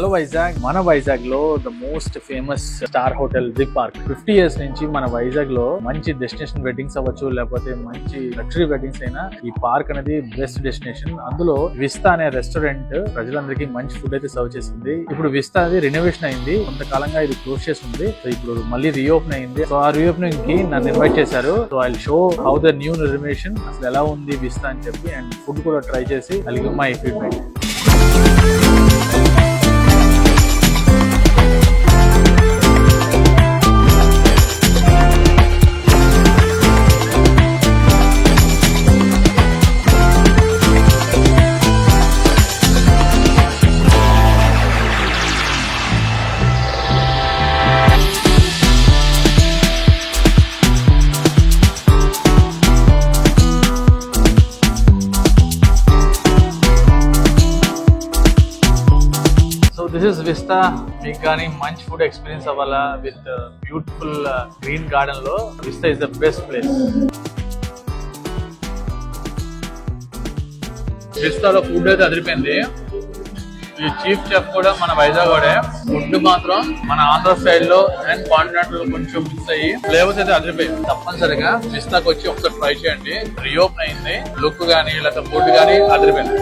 Hello Vizag. మన వైజాగ్ లో the most famous star hotel the park. 50 years నుంచి మన వైజాగ్ లో మంచి డెస్టినేషన్ వెడ్డింగ్స్ అవ్వచ్చు, లేకపోతే మంచి లగ్జరీ వెడ్డింగ్స్ అయినా ఈ పార్క్ అనేది బెస్ట్ డెస్టినేషన్. అందులో విస్తా అనే రెస్టారెంట్ ప్రజలందరికీ మంచి ఫుడ్ అయితే సర్వ్ చేస్తుంది. ఇప్పుడు విస్తా అది రెనోవేషన్ అయింది, కొంతకాలంగా ఇది క్లోజ్ చేసి ఉంది. సో ఇప్పుడు మళ్ళీ రీఓపెన్ అయింది. సో ఆ రీఓపెనింగ్ కి నన్ను ఇన్వైట్ చేశారు. So I show how the new renovation అసలు ఎలా ఉంది విస్తా అని చెప్పి, అండ్ ఫుడ్ కూడా ట్రై చేసి I give my feedback. This is Vista. మీకు కానీ మంచి ఫుడ్ ఎక్స్పీరియన్స్ అవ్వాలా విత్ బ్యూటిఫుల్ గ్రీన్ గార్డెన్ లో, Vista is the best place. విస్తాలో ఫుడ్ అయితే అదిరిపోయింది. ఈ చీఫ్ చెఫ్ కూడా మన వైజాగ్ వాడే. ఫుడ్ మాత్రం మన ఆంధ్ర స్టైల్లో అండ్ కాంటినెంటల్ కొంచెం మిక్స్ అయ్యి ఫ్లేవర్స్ అయితే అదిరిపోయింది. తప్పనిసరిగా విస్తాకి వచ్చి ఒకసారి ట్రై చేయండి. రీఓపెన్ అయింది, లుక్ గానీ లేకపోతే ఫుడ్ గానీ అదిరిపోయింది.